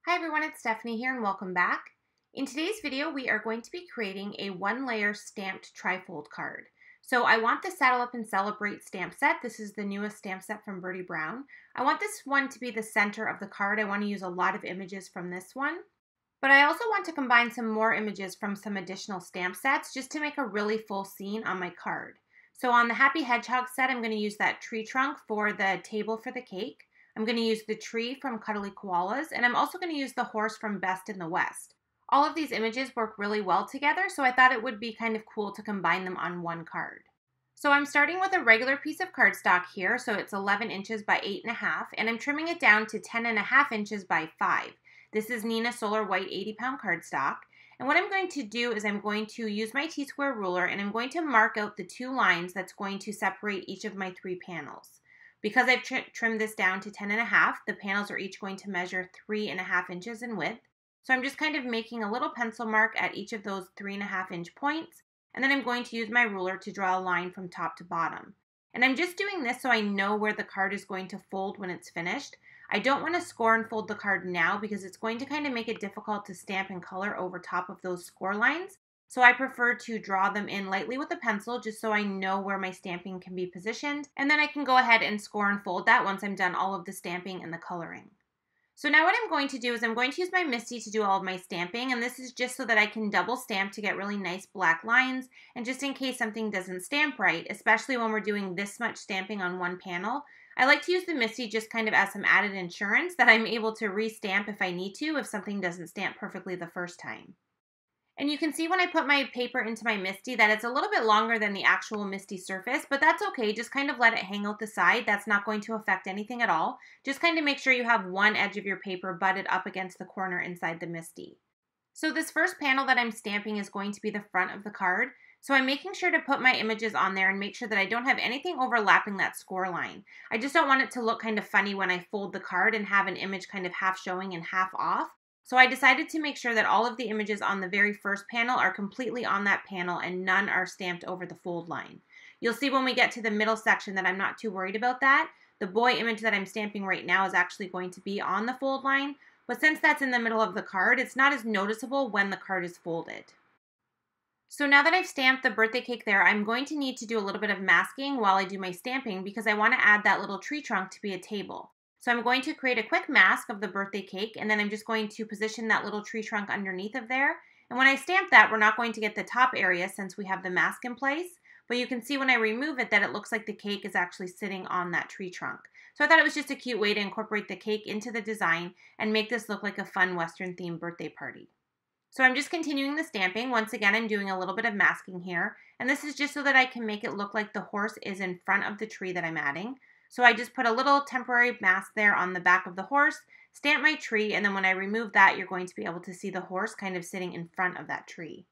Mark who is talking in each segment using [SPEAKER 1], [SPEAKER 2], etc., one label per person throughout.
[SPEAKER 1] Hi everyone, it's Stephanie here and welcome back. In today's video, we are going to be creating a one-layer stamped trifold card. So I want the Saddle Up and Celebrate stamp set. This is the newest stamp set from Bertie Brown. I want this one to be the center of the card. I want to use a lot of images from this one. But I also want to combine some more images from some additional stamp sets just to make a really full scene on my card. So on the Happy Hedgehogs set, I'm going to use that tree trunk for the table for the cake. I'm going to use the tree from Cuddly Koalas, and I'm also going to use the horse from Best in the West. All of these images work really well together, so I thought it would be kind of cool to combine them on one card. So I'm starting with a regular piece of cardstock here, so it's 11 inches by 8.5, and I'm trimming it down to 10.5 inches by 5. This is Nina Solar White 80-pound cardstock, and what I'm going to do is I'm going to use my T-square ruler, and I'm going to mark out the 2 lines that's going to separate each of my 3 panels. Because I've trimmed this down to 10.5, the panels are each going to measure 3.5 inches in width. So I'm just kind of making a little pencil mark at each of those 3.5 inch points, and then I'm going to use my ruler to draw a line from top to bottom. And I'm just doing this so I know where the card is going to fold when it's finished. I don't want to score and fold the card now because it's going to kind of make it difficult to stamp and color over top of those score lines. So I prefer to draw them in lightly with a pencil just so I know where my stamping can be positioned, and then I can go ahead and score and fold that once I'm done all of the stamping and the coloring. So now what I'm going to do is I'm going to use my MISTI to do all of my stamping, and this is just so that I can double stamp to get really nice black lines, and just in case something doesn't stamp right, especially when we're doing this much stamping on one panel. I like to use the MISTI just kind of as some added insurance that I'm able to re-stamp if I need to if something doesn't stamp perfectly the first time. And you can see when I put my paper into my MISTI that it's a little bit longer than the actual MISTI surface, but that's okay. Just kind of let it hang out the side. That's not going to affect anything at all. Just kind of make sure you have one edge of your paper butted up against the corner inside the MISTI. So this first panel that I'm stamping is going to be the front of the card. So I'm making sure to put my images on there and make sure that I don't have anything overlapping that score line. I just don't want it to look kind of funny when I fold the card and have an image kind of half showing and half off. So I decided to make sure that all of the images on the very first panel are completely on that panel and none are stamped over the fold line. You'll see when we get to the middle section that I'm not too worried about that. The boy image that I'm stamping right now is actually going to be on the fold line, but since that's in the middle of the card, it's not as noticeable when the card is folded. So now that I've stamped the birthday cake there, I'm going to need to do a little bit of masking while I do my stamping because I want to add that little tree trunk to be a table. So I'm going to create a quick mask of the birthday cake, and then I'm just going to position that little tree trunk underneath of there. And when I stamp that, we're not going to get the top area since we have the mask in place, but you can see when I remove it that it looks like the cake is actually sitting on that tree trunk. So I thought it was just a cute way to incorporate the cake into the design and make this look like a fun Western themed birthday party. So I'm just continuing the stamping. Once again, I'm doing a little bit of masking here, and this is just so that I can make it look like the horse is in front of the tree that I'm adding. So I just put a little temporary mask there on the back of the horse, stamp my tree, and then when I remove that, you're going to be able to see the horse kind of sitting in front of that tree.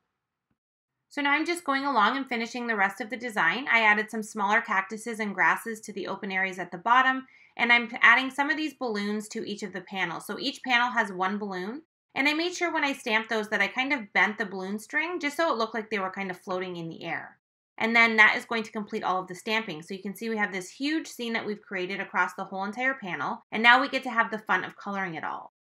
[SPEAKER 1] So now I'm just going along and finishing the rest of the design. I added some smaller cactuses and grasses to the open areas at the bottom, and I'm adding some of these balloons to each of the panels. So each panel has one balloon, and I made sure when I stamped those that I kind of bent the balloon string just so it looked like they were kind of floating in the air. And then that is going to complete all of the stamping. So you can see we have this huge scene that we've created across the whole entire panel, and now we get to have the fun of coloring it all.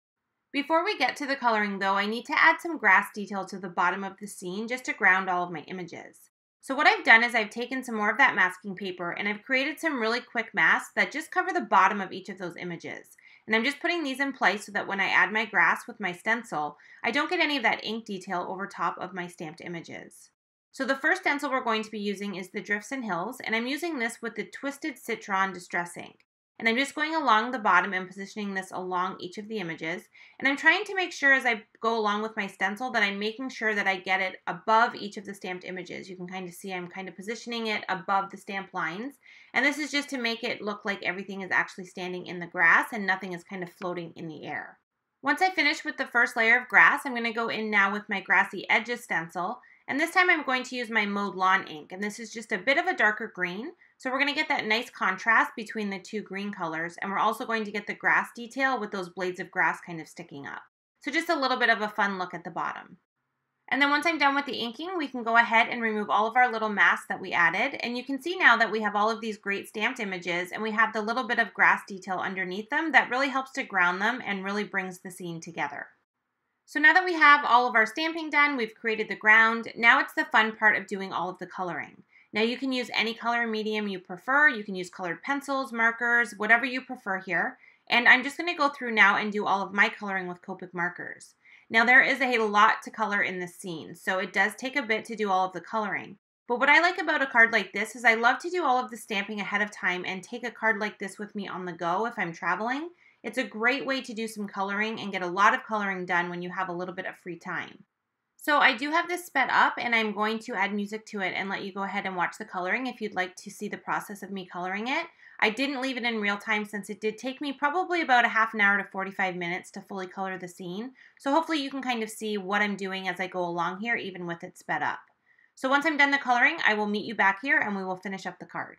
[SPEAKER 1] Before we get to the coloring though, I need to add some grass detail to the bottom of the scene just to ground all of my images. So what I've done is I've taken some more of that masking paper and I've created some really quick masks that just cover the bottom of each of those images. And I'm just putting these in place so that when I add my grass with my stencil, I don't get any of that ink detail over top of my stamped images. So the first stencil we're going to be using is the Drifts and Hills, and I'm using this with the Twisted Citron Distress ink. And I'm just going along the bottom and positioning this along each of the images. And I'm trying to make sure as I go along with my stencil that I'm making sure that I get it above each of the stamped images. You can kind of see I'm kind of positioning it above the stamp lines. And this is just to make it look like everything is actually standing in the grass and nothing is kind of floating in the air. Once I finish with the first layer of grass, I'm going to go in now with my Grassy Edges stencil. And this time I'm going to use my Mowed Lawn ink, and this is just a bit of a darker green. So we're going to get that nice contrast between the two green colors, and we're also going to get the grass detail with those blades of grass kind of sticking up. So just a little bit of a fun look at the bottom. And then once I'm done with the inking, we can go ahead and remove all of our little masks that we added. And you can see now that we have all of these great stamped images, and we have the little bit of grass detail underneath them that really helps to ground them and really brings the scene together. So now that we have all of our stamping done, we've created the ground. Now it's the fun part of doing all of the coloring. Now you can use any color medium you prefer. You can use colored pencils, markers, whatever you prefer here. And I'm just going to go through now and do all of my coloring with Copic markers. Now there is a lot to color in this scene, so it does take a bit to do all of the coloring. But what I like about a card like this is I love to do all of the stamping ahead of time and take a card like this with me on the go if I'm traveling. It's a great way to do some coloring and get a lot of coloring done when you have a little bit of free time. So I do have this sped up, and I'm going to add music to it and let you go ahead and watch the coloring if you'd like to see the process of me coloring it. I didn't leave it in real time since it did take me probably about a half an hour to 45 minutes to fully color the scene. So hopefully you can kind of see what I'm doing as I go along here, even with it sped up. So once I'm done the coloring, I will meet you back here and we will finish up the card.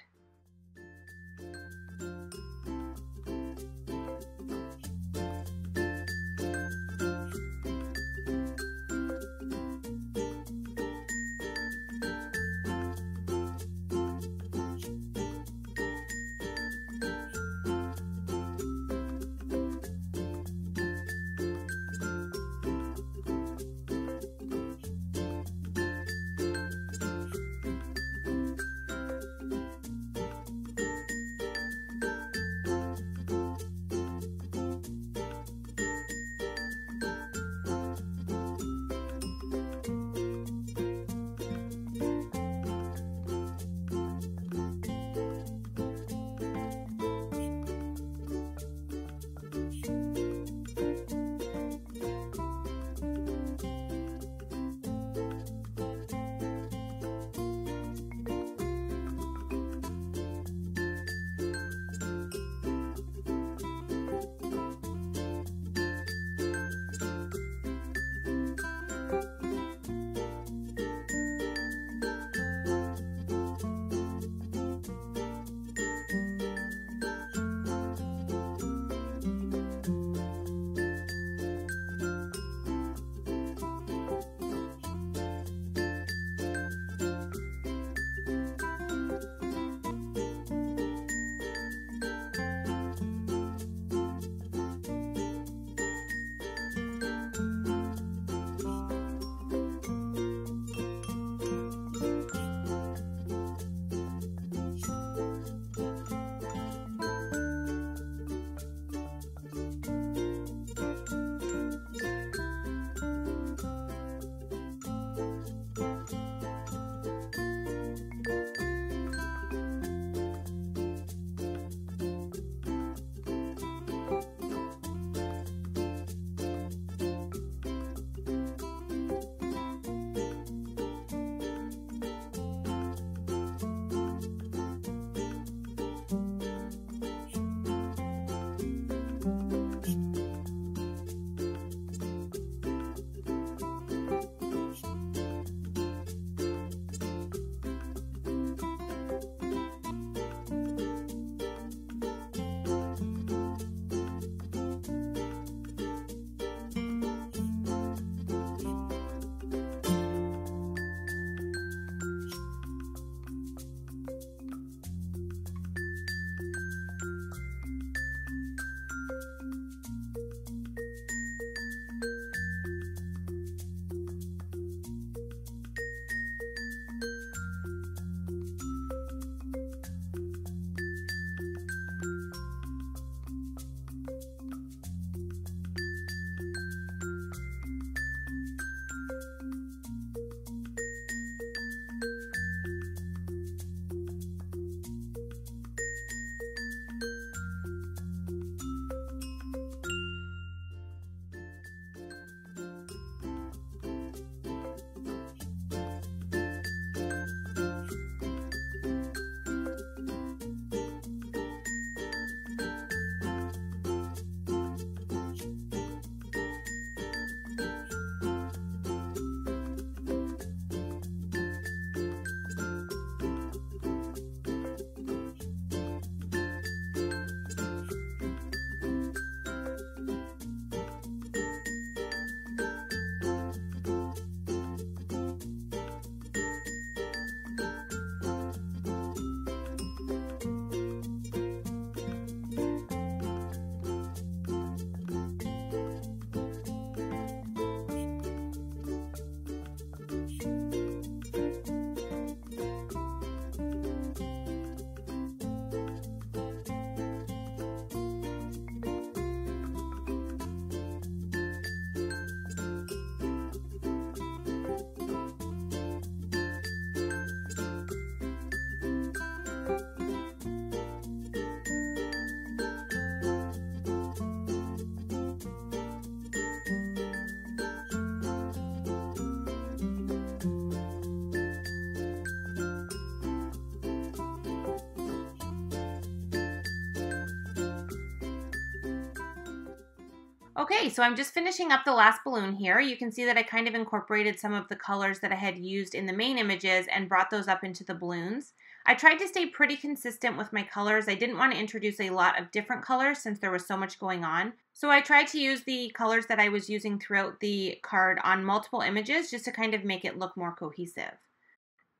[SPEAKER 1] Okay, so I'm just finishing up the last balloon here. You can see that I kind of incorporated some of the colors that I had used in the main images and brought those up into the balloons. I tried to stay pretty consistent with my colors. I didn't want to introduce a lot of different colors since there was so much going on. So I tried to use the colors that I was using throughout the card on multiple images just to kind of make it look more cohesive.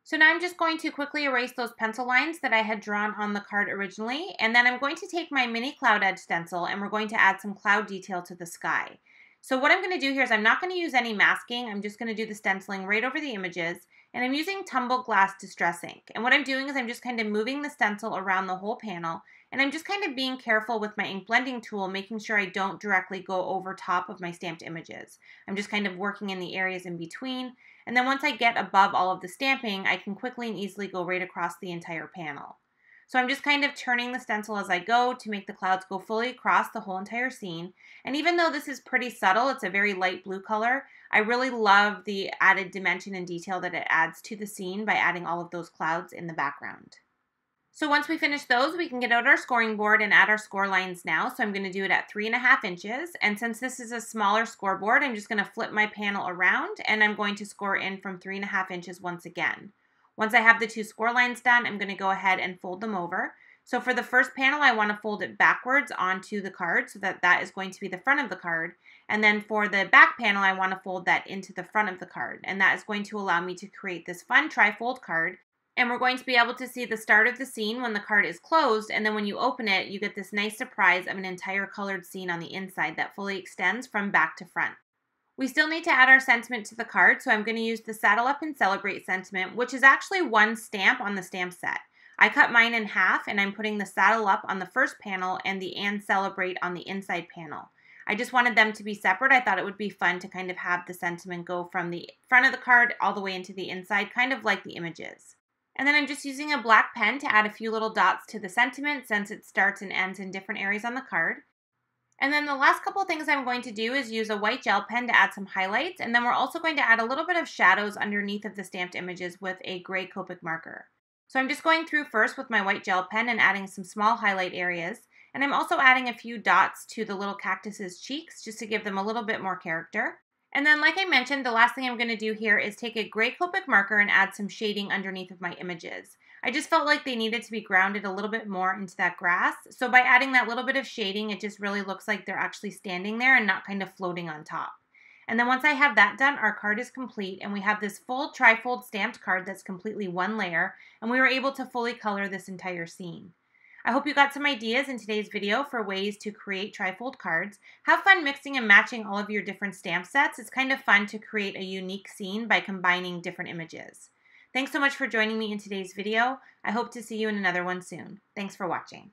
[SPEAKER 1] So now I'm just going to quickly erase those pencil lines that I had drawn on the card originally, and then I'm going to take my mini cloud edge stencil and we're going to add some cloud detail to the sky. So what I'm going to do here is I'm not going to use any masking, I'm just going to do the stenciling right over the images, and I'm using Tumble Glass Distress Ink. And what I'm doing is I'm just kind of moving the stencil around the whole panel, and I'm just kind of being careful with my ink blending tool, making sure I don't directly go over top of my stamped images. I'm just kind of working in the areas in between. And then once I get above all of the stamping, I can quickly and easily go right across the entire panel. So I'm just kind of turning the stencil as I go to make the clouds go fully across the whole entire scene. And even though this is pretty subtle, it's a very light blue color, I really love the added dimension and detail that it adds to the scene by adding all of those clouds in the background. So once we finish those, we can get out our scoring board and add our score lines now. So I'm going to do it at 3.5 inches. And since this is a smaller scoreboard, I'm just going to flip my panel around and I'm going to score in from 3.5 inches once again. Once I have the two score lines done, I'm going to go ahead and fold them over. So for the first panel, I want to fold it backwards onto the card so that that is going to be the front of the card. And then for the back panel, I want to fold that into the front of the card. And that is going to allow me to create this fun trifold card. And we're going to be able to see the start of the scene when the card is closed, and then when you open it, you get this nice surprise of an entire colored scene on the inside that fully extends from back to front. We still need to add our sentiment to the card, so I'm going to use the Saddle Up and Celebrate sentiment, which is actually one stamp on the stamp set. I cut mine in half, and I'm putting the Saddle Up on the first panel and the And Celebrate on the inside panel. I just wanted them to be separate. I thought it would be fun to kind of have the sentiment go from the front of the card all the way into the inside, kind of like the images. And then I'm just using a black pen to add a few little dots to the sentiment since it starts and ends in different areas on the card. And then the last couple of things I'm going to do is use a white gel pen to add some highlights, and then we're also going to add a little bit of shadows underneath of the stamped images with a gray Copic marker. So I'm just going through first with my white gel pen and adding some small highlight areas, and I'm also adding a few dots to the little cactus's cheeks just to give them a little bit more character. And then, like I mentioned, the last thing I'm going to do here is take a gray Copic marker and add some shading underneath of my images. I just felt like they needed to be grounded a little bit more into that grass. So by adding that little bit of shading, it just really looks like they're actually standing there and not kind of floating on top. And then once I have that done, our card is complete and we have this full trifold stamped card that's completely one layer, and we were able to fully color this entire scene. I hope you got some ideas in today's video for ways to create trifold cards. Have fun mixing and matching all of your different stamp sets. It's kind of fun to create a unique scene by combining different images. Thanks so much for joining me in today's video. I hope to see you in another one soon. Thanks for watching.